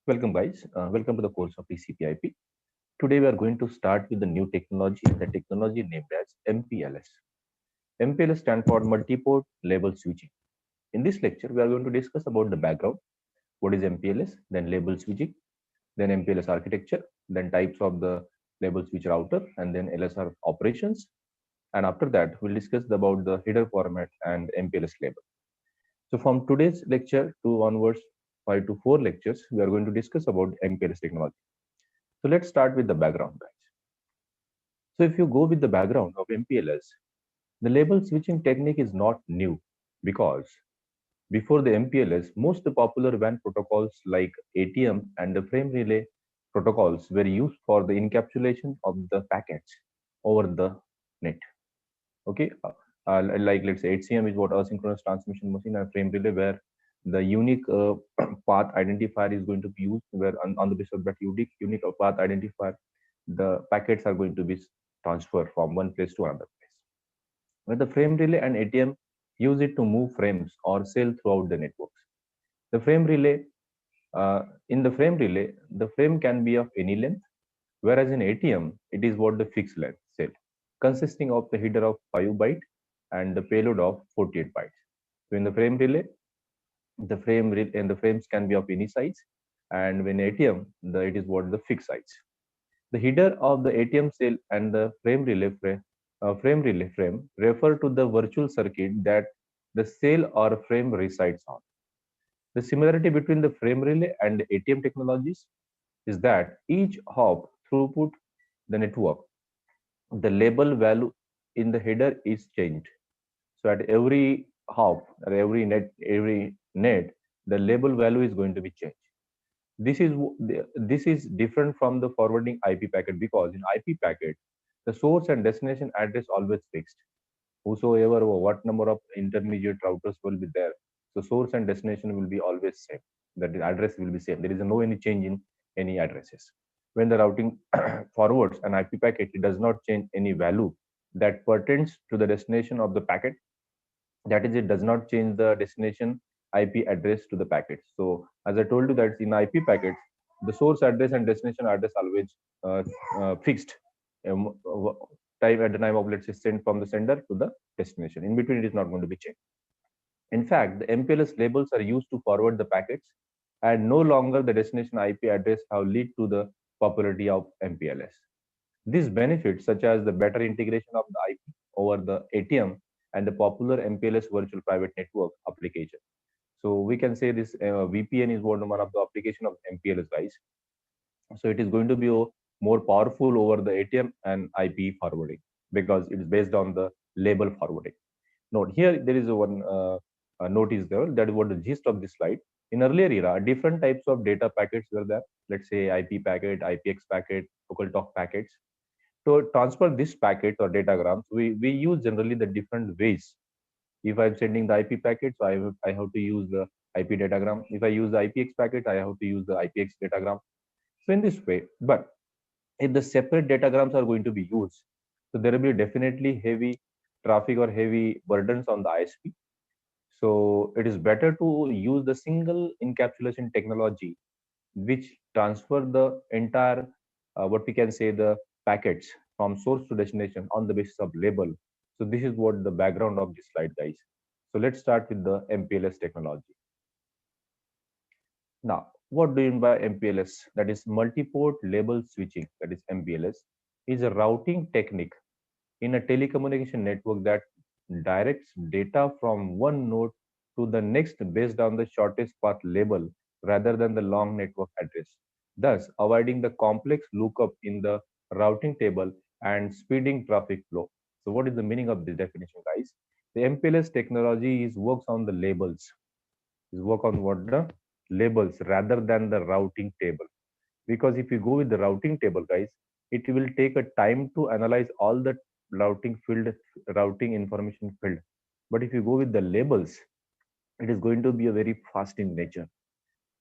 Welcome, guys. Welcome to the course of TCP/IP. Today, we are going to start with the new technology, the technology named as MPLS. MPLS stands for Multi-Port Label Switching. In this lecture, we are going to discuss about the background, what is MPLS, then label switching, then MPLS architecture, then types of the label switch router, and then LSR operations. And after that, we'll discuss about the header format and MPLS label. So from today's lecture to onwards, 5 to 4 lectures, we are going to discuss about MPLS technology. So let's start with the background, guys. So if you go with the background of MPLS, the label switching technique is not new because before the MPLS, most popular WAN protocols like ATM and the frame relay protocols were used for the encapsulation of the packets over the net. Okay, like let's say HCM is what asynchronous transmission machine, and frame relay where the unique path identifier is going to be used, where on the basis of that unique path identifier the packets are going to be transferred from one place to another place. Where the frame relay and ATM use it to move frames or sell throughout the networks. The frame relay, in the frame relay, the frame can be of any length, whereas in ATM, it is what the fixed length cell, consisting of the header of 5 byte and the payload of 48 bytes. So in the frame relay, and the frames can be of any size, and when ATM, it is what the fixed size. The header of the ATM cell and the frame refer to the virtual circuit that the cell or frame resides on. The similarity between the frame relay and the ATM technologies is that each hop throughput the network, the label value in the header is changed. So at every hop or every net, the label value is going to be changed. This is different from the forwarding IP packet because in IP packet, the source and destination address always fixed. Whosoever or what number of intermediate routers will be there, so source and destination will be always same. That the address will be same. There is no any change in any addresses. When the routing forwards an IP packet, it does not change any value that pertains to the destination of the packet. That is, it does not change the destination IP address to the packets. So as I told you that in IP packets, the source address and destination address always uh, fixed time at the time of, let's say, send from the sender to the destination. In between, it is not going to be changed. In fact, the MPLS labels are used to forward the packets, and no longer the destination IP address have lead to the popularity of MPLS. These benefits, such as the better integration of the IP over the ATM and the popular MPLS virtual private network application. So we can say this VPN is one of the application of MPLS, guys. So it is going to be more powerful over the ATM and IP forwarding because it is based on the label forwarding. Note here there is a one note is there, that is what the gist of this slide. In earlier era, different types of data packets were there. Let's say IP packet, IPX packet, local talk packets. To transfer this packet or datagrams, we use generally the different ways. If I'm sending the IP packet, so I have to use the IP datagram. If I use the IPX packet, I have to use the IPX datagram. So in this way, but if the separate datagrams are going to be used, so there will be definitely heavy traffic or heavy burdens on the ISP. So it is better to use the single encapsulation technology, which transfer the entire, what we can say, the packets from source to destination on the basis of label. So this is what the background of this slide, guys. So let's start with the MPLS technology. Now, what do you mean by MPLS? That is multi-port label switching, that is MPLS, is a routing technique in a telecommunication network that directs data from one node to the next based on the shortest path label rather than the long network address, thus avoiding the complex lookup in the routing table and speeding traffic flow. So what is the meaning of this definition, guys? The MPLS technology is works on the labels, is work on what the labels rather than the routing table. Because if you go with the routing table, guys, it will take a time to analyze all the routing information field. But if you go with the labels, it is going to be a very fast in nature.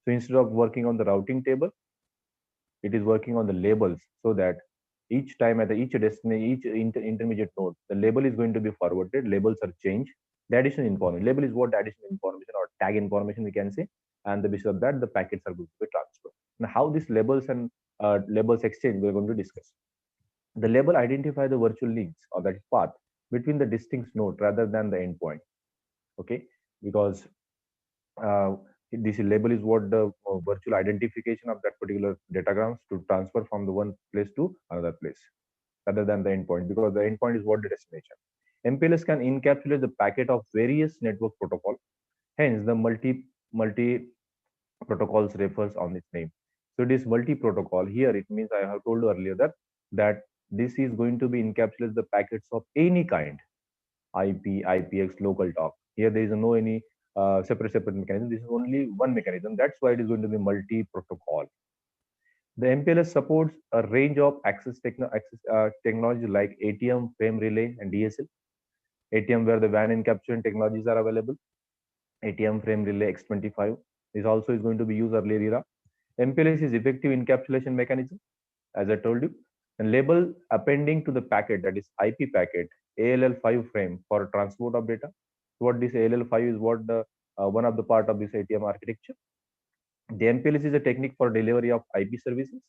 So instead of working on the routing table, it is working on the labels, so that each time at each destination, each intermediate node, the label is going to be forwarded. Labels are changed. The additional information, label is what, the additional information or tag information we can say, and the basis of that the packets are going to be transferred. And how these labels and labels exchange, we're going to discuss. The label identify the virtual links or that path between the distinct node rather than the endpoint. Okay, because uh, this label is what the virtual identification of that particular datagrams to transfer from the one place to another place rather than the endpoint, because the endpoint is what the destination. MPLS can encapsulate the packet of various network protocol. Hence, the multi protocols refers on its name. So it is multi-protocol. Here it means I have told earlier that this is going to be encapsulates the packets of any kind, IP, IPX, local talk. Here there is no any separate mechanism. This is only one mechanism. That's why it is going to be multi-protocol. The MPLS supports a range of technology like ATM, frame relay, and DSL. ATM where the WAN encapsulation technologies are available. ATM frame relay X25 is also is going to be used earlier era. MPLS is effective encapsulation mechanism, as I told you, and label appending to the packet, that is IP packet, ALL5 frame for transport of data. So what this ALL5 is, what the one of the part of this ATM architecture. The MPLS is a technique for delivery of IP services.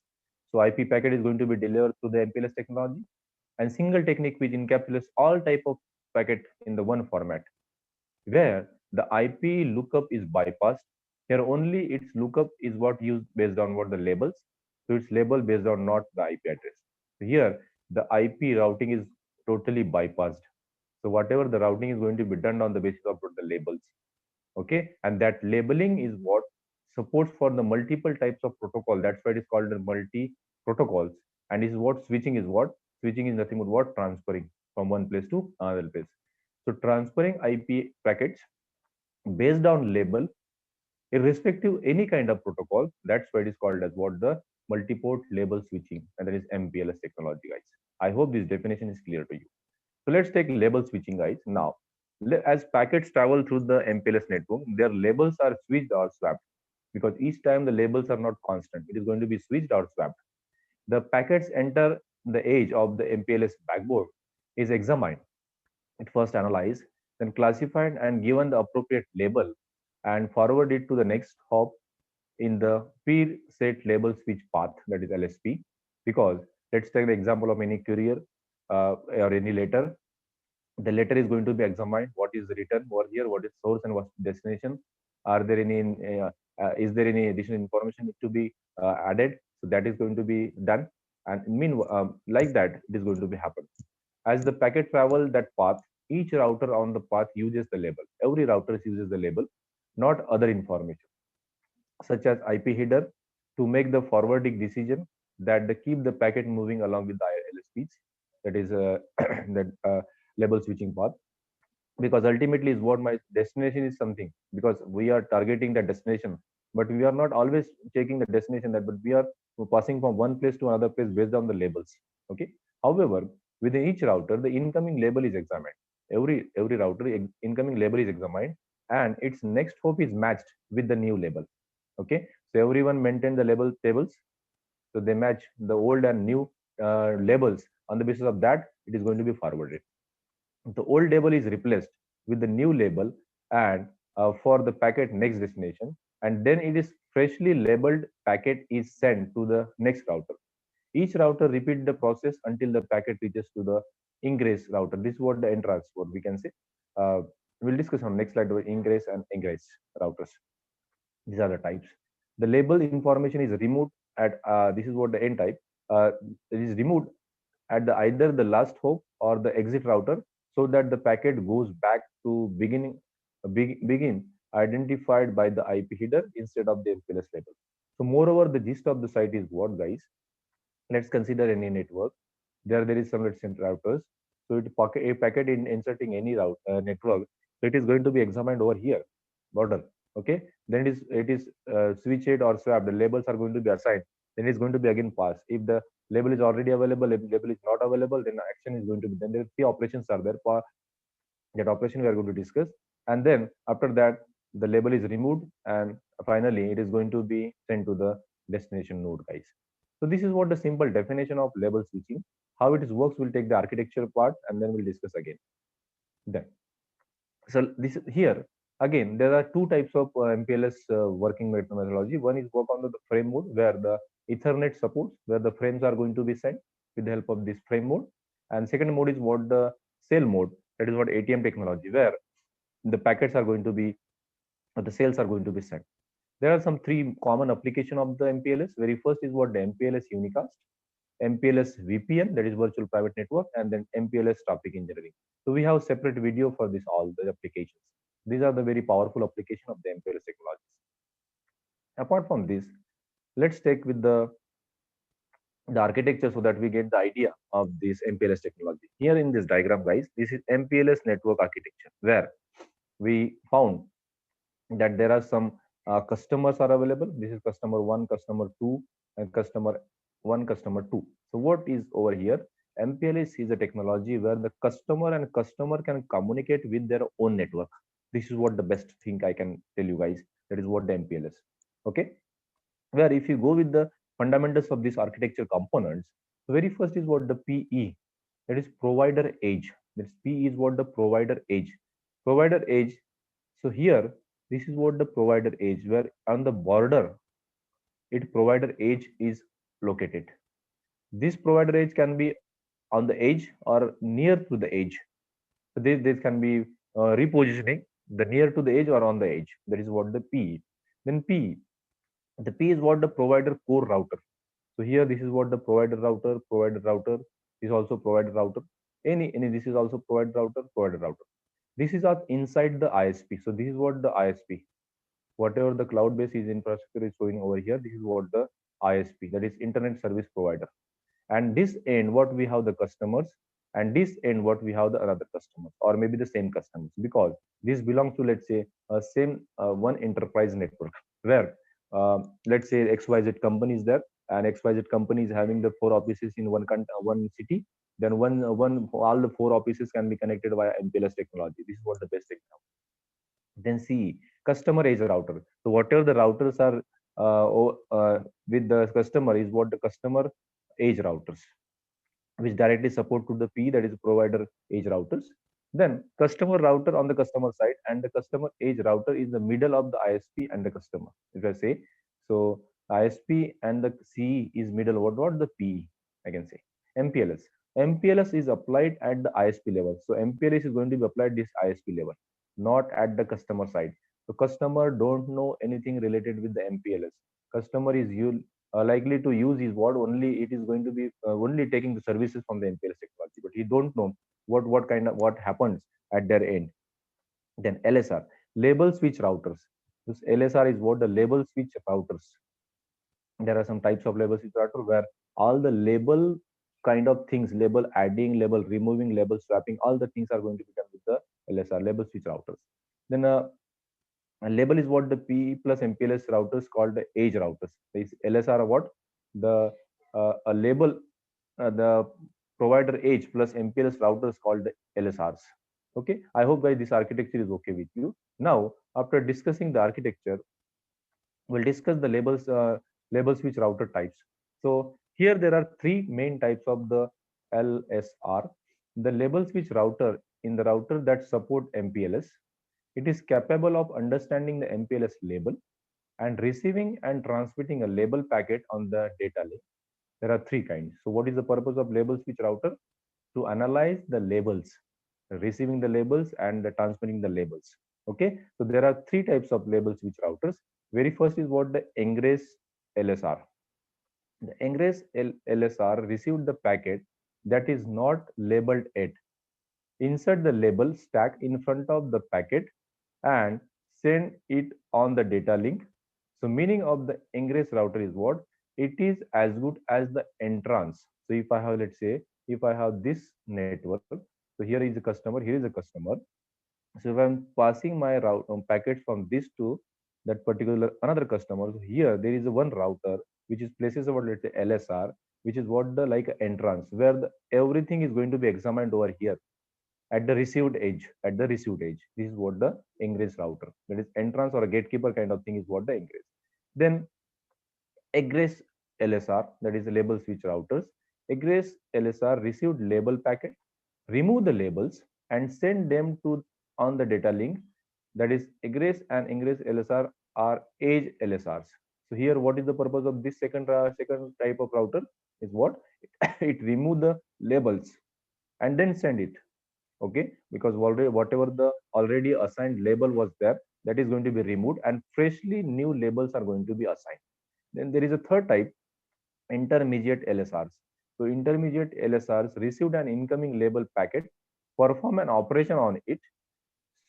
So IP packet is going to be delivered through the MPLS technology, and single technique which encapsulates all type of packet in the one format, where the IP lookup is bypassed. Here only its lookup is what used based on what the labels. So it's label based on not the IP address. So here the IP routing is totally bypassed. So whatever the routing is going to be done on the basis of the labels. Okay, and that labeling is what supports for the multiple types of protocol. That's why it is called the multi protocols. And is what switching is what switching is nothing but what transferring from one place to another place. So transferring IP packets based on label, irrespective any kind of protocol. That's why it is called as what the multiport label switching, and that is MPLS technology, guys. I hope this definition is clear to you. So let's take label switching, guys. Now, as packets travel through the MPLS network, their labels are switched or swapped, because each time the labels are not constant. It is going to be switched or swapped. The packets enter the edge of the MPLS backbone is examined. It first analyzed, then classified and given the appropriate label, and forwarded to the next hop in the peer set label switch path, that is LSP. Because let's take the example of any courier or any letter. The letter is going to be examined. What is written over here? What is source and what's destination? Are there any is there any additional information to be added? So that is going to be done. And mean like that, it is going to be happen. As the packet travel that path, each router on the path uses the label. Every router uses the label, not other information, such as IP header, to make the forwarding decision that they keep the packet moving along with the LSPs. That is that label switching path. Because ultimately is what my destination is something, because we are targeting the destination, but we are not always taking the destination, that but we are passing from one place to another place based on the labels. Okay, however, within each router the incoming label is examined. Every router incoming label is examined, and its next hop is matched with the new label. Okay, so everyone maintain the label tables, so they match the old and new labels. On the basis of that, it is going to be forwarded. The old label is replaced with the new label, and for the packet next destination, and then it is freshly labeled packet is sent to the next router. Each router repeat the process until the packet reaches to the ingress router. This is what the entrance, what we can say. uh, we'll discuss on next slide about ingress and egress routers. These are the types. The label information is removed at this is what the end type. It is removed at the either the last hop or the exit router, so that the packet goes back to begin identified by the IP header instead of the MPLS label. So moreover, the gist of the site is what, guys? Let's consider any network. There is some, let's say, routers. So a packet in inserting any route network, so it is going to be examined over here border. Okay, then it is switched or swapped. The labels are going to be assigned. Then it's going to be again passed. If the label is already available, if label is not available, then action is going to be. Then there three operations are there. For that operation we are going to discuss, and then after that the label is removed, and finally it is going to be sent to the destination node, guys. So this is what the simple definition of label switching. How it is works, we'll take the architecture part and then we'll discuss again. Then, so this here Again, there are two types of MPLS working methodology. One is work on the frame mode, where the Ethernet supports, where the frames are going to be sent with the help of this frame mode. And second mode is what the cell mode, that is what ATM technology, where the packets are going to be, or the cells are going to be sent. There are some three common application of the MPLS. Very first is what the MPLS unicast, MPLS VPN, that is virtual private network, and then MPLS traffic engineering. So we have separate video for this all the applications. These are the very powerful application of the MPLS technologies. Apart from this, let's take with the architecture so that we get the idea of this MPLS technology. Here in this diagram, guys, this is MPLS network architecture, where we found that there are some customers are available. This is customer one, customer two, and customer one, customer two. So what is over here? MPLS is a technology where the customer and customer can communicate with their own network. This is what the best thing I can tell you guys. That is what the MPLS. Okay, where if you go with the fundamentals of these architecture components, the very first is what the PE, that is provider edge. This P is what the provider edge. Provider edge. So here, this is what the provider edge, where on the border, it provider edge is located. This provider edge can be on the edge or near to the edge. So this can be repositioning the near to the edge or on the edge. That is what the P. Then P, the P is what the provider core router. So here this is what the provider router is also provider router. Any this is also provider router, provider router. This is all inside the ISP. So this is what the ISP. Whatever the cloud-based is infrastructure is showing over here, this is what the ISP, that is Internet Service Provider. And this end, what we have the customers, and this end, what we have the another customers, or maybe the same customers, because this belongs to, let's say, a same one enterprise network, where let's say XYZ company is there, and XYZ company is having the four offices in one city. Then one all the four offices can be connected via MPLS technology. This is what the best example. Then C, customer edge router. So whatever the routers are with the customer is what the customer edge routers, which directly support to the P, that is provider edge routers. Then customer router on the customer side, and the customer edge router is the middle of the ISP and the customer. If I say so, ISP and the C is middle. What the P I can say. MPLS. MPLS is applied at the ISP level. So MPLS is going to be applied this ISP level, not at the customer side. So customer don't know anything related with the MPLS. Customer is likely to use is what only it is going to be only taking the services from the MPLS technology, but he don't know what kind of what happens at their end. Then LSR, label switch routers. This LSR is what the label switch routers. There are some types of label switch router where all the label kind of things, label adding, label removing, label swapping, all the things are going to be done with the LSR, label switch routers. Then a label is what the P plus MPLS routers called the edge routers. This LSR are what the a label the provider edge plus MPLS routers called the LSRs. Okay, I hope guys this architecture is okay with you. Now, after discussing the architecture, we'll discuss the label switch router types. So here there are three main types of the LSR. The label switch router in the router that support MPLS. It is capable of understanding the MPLS label and receiving and transmitting a label packet on the data link. There are three kinds. So what is the purpose of label switch router? To analyze the labels, receiving the labels and transmitting the labels. Okay, so there are three types of label switch routers. Very first is what the Ingress LSR. The Ingress LSR received the packet that is not labeled yet. Insert the label stack in front of the packet and send it on the data link. So meaning of the ingress router is what? It is as good as the entrance. So if I have, let's say, if I have this network, so here is a customer, here is a customer. So if I'm passing my route packets from this to that particular another customer, so here there is a one router which is places about, let's say, LSR, which is what the like entrance, where the, everything is going to be examined over here at the received edge. At the received edge, this is what the ingress router, that is entrance or a gatekeeper kind of thing, is what the ingress. Then egress LSR, that is the label switch routers. Egress LSR received label packet, remove the labels and send them to on the data link. That is egress and ingress LSR are edge LSRs. So here, what is the purpose of this second type of router? Is what it remove the labels and then send it. Okay, because already whatever the already assigned label was there, that is going to be removed and freshly new labels are going to be assigned. Then there is a third type, intermediate LSRs. So intermediate LSRs received an incoming label packet, perform an operation on it,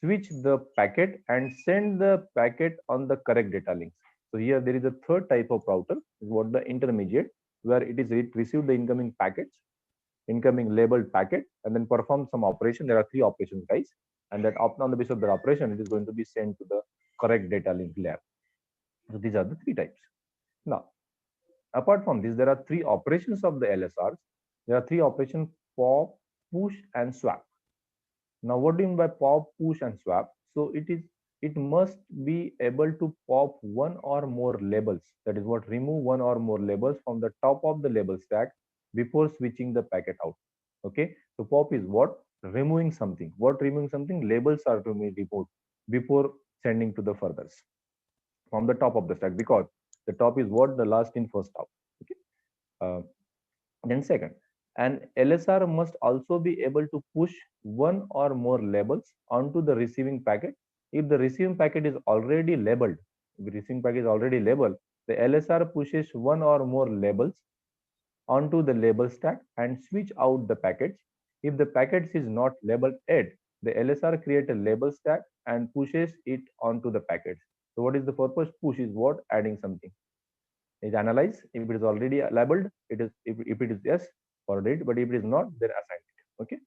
switch the packet and send the packet on the correct data links. So here there is a third type of router, is what the intermediate, where it received the incoming packets, incoming labeled packet, and then perform some operation. There are three operations, guys, and that on the basis of the operation, it is going to be sent to the correct data link layer. So these are the three types. Now, apart from this, there are three operations of the LSRs. There are three operations: pop, push, and swap. Now, what do you mean by pop, push, and swap? So it must be able to pop one or more labels. That is what, remove one or more labels from the top of the label stack before switching the packet out. Okay. So pop is what? Removing something. What removing something? Labels are to be removed before sending to the furthers from the top of the stack, because the top is what? The last in first out. Okay. Uh, then second, an LSR must also be able to push one or more labels onto the receiving packet. If the receiving packet is already labeled, if the receiving packet is already labeled, the LSR pushes one or more labels onto the label stack and switch out the package. If the package is not labeled yet, the LSR creates a label stack and pushes it onto the package. So what is the purpose? Push is what? Adding something. Is analyze. If it is already labeled, it is, if it is yes, forward it, but if it is not, then assign it. Okay.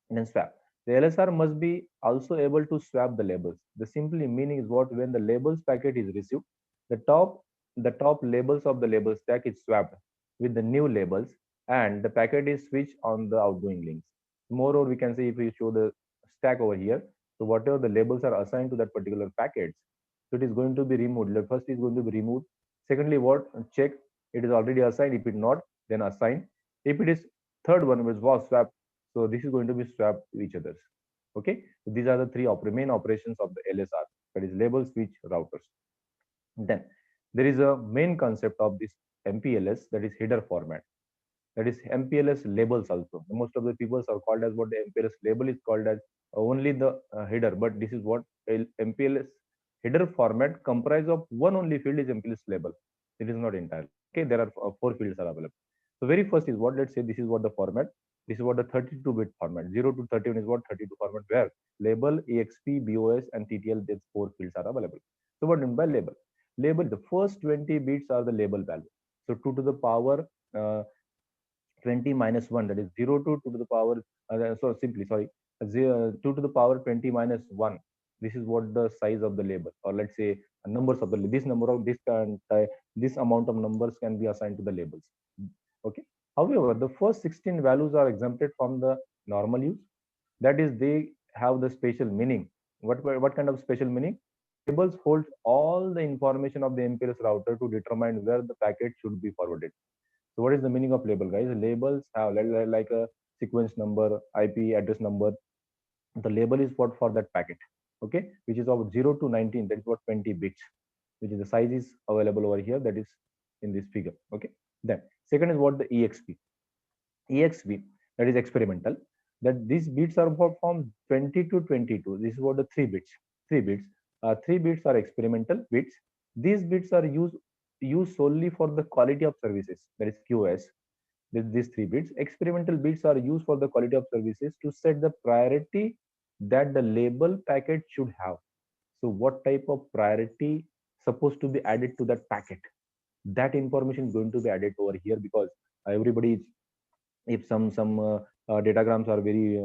And then swap. The LSR must be also able to swap the labels. The simply meaning is what? When the labels packet is received, the top the top labels of the label stack is swapped with the new labels, and the packet is switched on the outgoing links. Moreover, we can say, if we show the stack over here, so whatever the labels are assigned to that particular packets, so it is going to be removed. The first is going to be removed. Secondly, what? Check it is already assigned. If it not, then assign. If it is third one, which was swapped, so this is going to be swapped to each other's. Okay, so these are the three main operations of the LSR, that is label switch routers. Then there is a main concept of this MPLS, that is header format, that is MPLS labels also. Most of the people are called as what the MPLS label is called as only the header, but this is what MPLS header format comprise of one only field is MPLS label. It is not entirely. Okay, there are four fields are available. So very first is what, let's say this is what the format. This is what the 32-bit format. 0 to 31 is what 32 format, where label, EXP, BOS, and TTL, these four fields are available. So what do you mean by label? Label, the first 20 bits are the label value. So 2 to the power 20 minus 1, that is 0 to 2 to the power, so simply, sorry, 2 to the power 20 minus 1. This is what the size of the label, or let's say numbers of the, this number of this amount of numbers can be assigned to the labels. Okay. However, the first 16 values are exempted from the normal use. That is, they have the special meaning. What kind of special meaning? Labels hold all the information of the MPLS router to determine where the packet should be forwarded. So what is the meaning of label, guys? Labels have like a sequence number, IP address number. The label is what for that packet, okay, which is of 0 to 19. That is what 20 bits, which is the size is available over here. That is in this figure. Okay. Then second is what the EXP. EXP, that is experimental. That these bits are from 20 to 22. This is what the 3 bits. 3 bits. 3 bits are experimental bits. These bits are used solely for the quality of services. That is QoS. These 3 bits. Experimental bits are used for the quality of services to set the priority that the label packet should have. So what type of priority supposed to be added to that packet? That information is going to be added over here, because everybody is, if some datagrams are very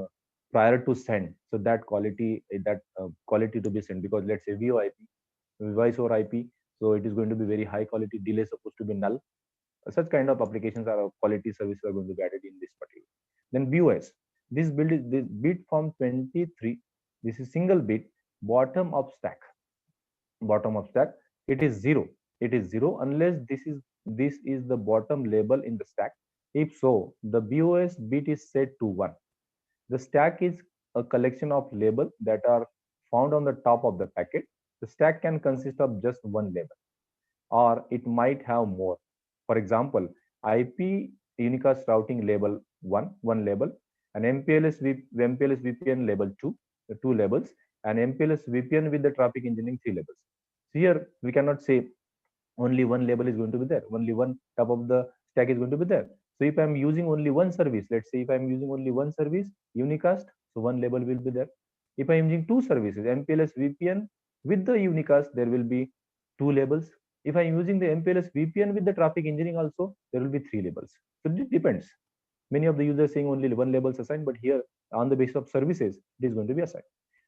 prior to send, so that quality to be sent, because let's say VoIP, voice over IP, so it is going to be very high quality, delay supposed to be null. Such kind of applications are quality services are going to be added in this particular. Then BOS, this bit from 23, this is single bit bottom of stack. Bottom of stack, it is 0. It is 0 unless this is the bottom label in the stack. If so, the BOS bit is set to 1. The stack is a collection of labels that are found on the top of the packet. The stack can consist of just one label, or it might have more. For example, IP unicast routing label one label, an MPLS VPN label two labels, and MPLS VPN with the traffic engineering three labels. So here we cannot say only one label is going to be there, only one top of the stack is going to be there. So if I'm using only one service, let's say if I'm using only one service unicast, so one label will be there. If I'm using two services MPLS VPN with the unicast, there will be two labels. If I'm using the MPLS VPN with the traffic engineering also, there will be three labels. So it depends. Many of the users saying only one label is assigned, but here on the basis of services it is going to be assigned.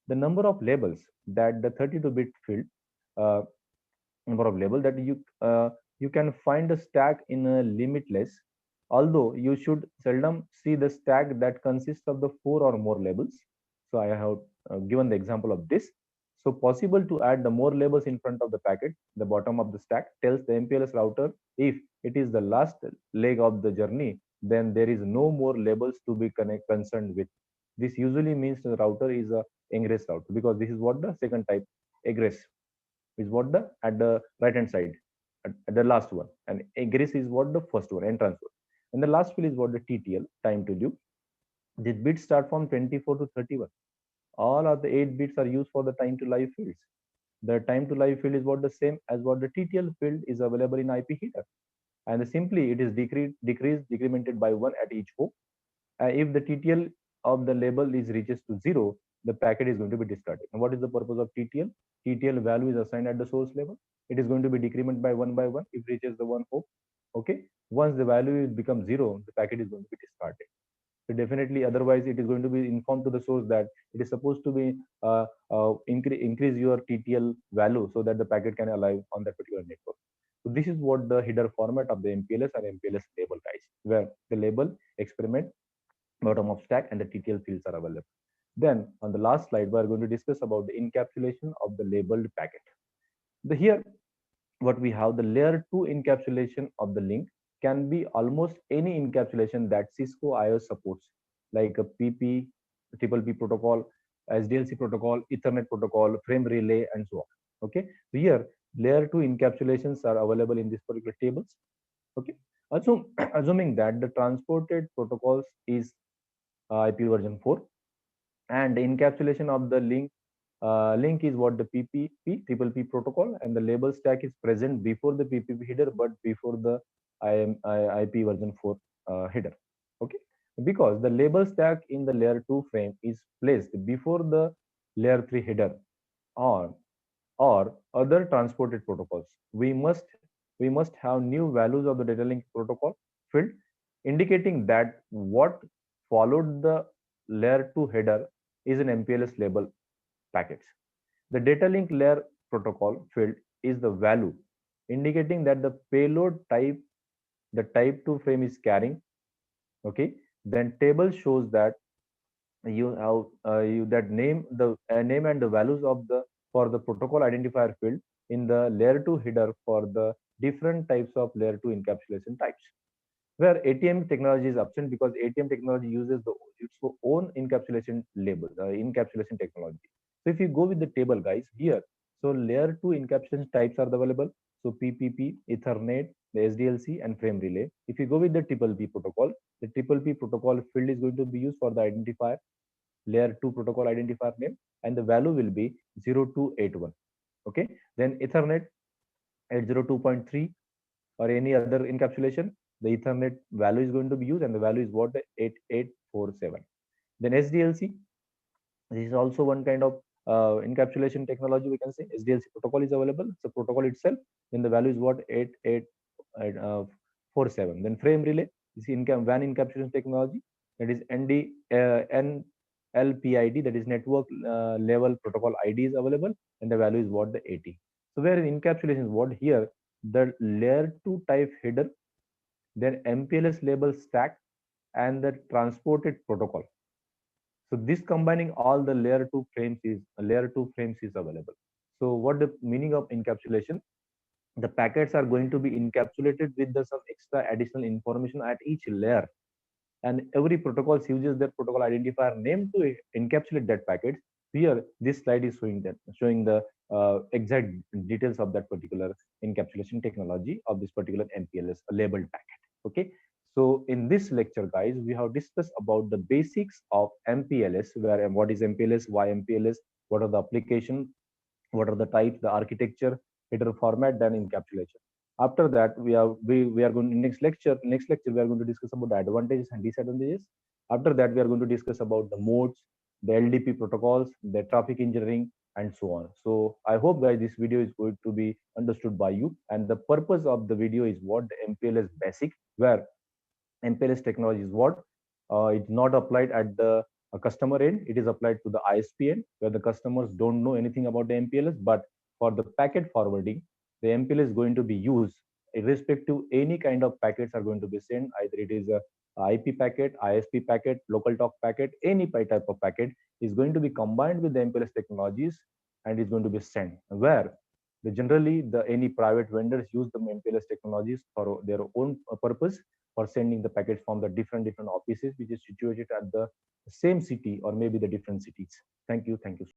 The number of labels that the 32-bit field, uh, number of label that you can find a stack in a limitless, although you should seldom see the stack that consists of the four or more labels. So I have given the example of this. So possible to add the more labels in front of the packet. The bottom of the stack tells the MPLS router if it is the last leg of the journey, then there is no more labels to be concerned with. This usually means the router is a ingress router, because this is what the second type, egress, is what the at the right hand side, at the last one, and egress is what the first one, entrance one, and the last field is what the TTL, time to live. These bits start from 24 to 31. All of the 8 bits are used for the time to live fields. The time to live field is what the same as what the TTL field is available in IP header, and simply it is decremented by 1 at each hop. If the TTL of the label is reaches to 0, the packet is going to be discarded. And what is the purpose of TTL? TTL value is assigned at the source level. It is going to be decremented by 1 if reaches the 1 hop. Okay. Once the value becomes 0, the packet is going to be discarded. So definitely, otherwise it is going to be informed to the source that it is supposed to be increase your TTL value so that the packet can alive on that particular network. So this is what the header format of the MPLS or MPLS label, guys, where the label, experiment, bottom of stack, and the TTL fields are available. Then on the last slide, we are going to discuss about the encapsulation of the labeled packet. Here, what we have, the layer 2 encapsulation of the link can be almost any encapsulation that Cisco IO supports, like a PP, triple P protocol, SDLC protocol, Ethernet protocol, frame relay, and so on. Okay, so here layer 2 encapsulations are available in this particular tables. Okay, also assuming that the transported protocols is IP version 4, and the encapsulation of the link is what the PPP triple P protocol, and the label stack is present before the PPP header but before the IP version 4 header. Okay, because the label stack in the layer 2 frame is placed before the layer 3 header or other transported protocols, we must have new values of the data link protocol field, indicating that what followed the layer 2 header is an MPLS label packets. The data link layer protocol field is the value, indicating that the payload type, the type 2 frame is carrying. Okay, then table shows that you have you that name and the values of the for the protocol identifier field in the layer 2 header for the different types of layer 2 encapsulation types, where ATM technology is absent because ATM technology uses its own encapsulation label, encapsulation technology. So if you go with the table, guys, here, so layer 2 encapsulation types are available. So PPP, Ethernet, the SDLC, and frame relay. If you go with the triple P protocol, the triple P protocol field is going to be used for the identifier, layer 2 protocol identifier name, and the value will be 0281. Okay, then Ethernet 802.3 or any other encapsulation, the Ethernet value is going to be used, and the value is what, the 8847. Then SDLC, this is also one kind of encapsulation technology, we can say. SDLC protocol is available, it's a protocol itself, then the value is what, 8847. Then frame relay is WAN encapsulation technology, that is NLPID, that is network level protocol ID is available, and the value is what, the 80. So where encapsulation is what, here the layer 2 type header, then MPLS label stack, and the transported protocol. So this combining all the layer 2 frames is available. So what the meaning of encapsulation? The packets are going to be encapsulated with some extra additional information at each layer, and every protocol uses their protocol identifier name to encapsulate that packet. Here, this slide is showing the exact details of that particular encapsulation technology of this particular MPLS labeled packet. Okay. So in this lecture, guys, we have discussed about the basics of MPLS, where what is MPLS, why MPLS, what are the application, what are the types, the architecture, header format, then encapsulation. After that, we are going next lecture we are going to discuss about the advantages and disadvantages. After that, we are going to discuss about the modes, the LDP protocols, the traffic engineering, and so on. So I hope, guys, this video is going to be understood by you. And the purpose of the video is what the MPLS basic, where MPLS technology is what it's not applied at the customer end. It is applied to the ISP end, where the customers don't know anything about the MPLS. But for the packet forwarding, the MPLS is going to be used irrespective. Any kind of packets are going to be sent. Either it is a IP packet, ISP packet, local talk packet, any type of packet is going to be combined with the MPLS technologies and is going to be sent. Where generally the any private vendors use the MPLS technologies for their own purpose, for sending the packets from the different offices which is situated at the same city or maybe the different cities. Thank you. Thank you.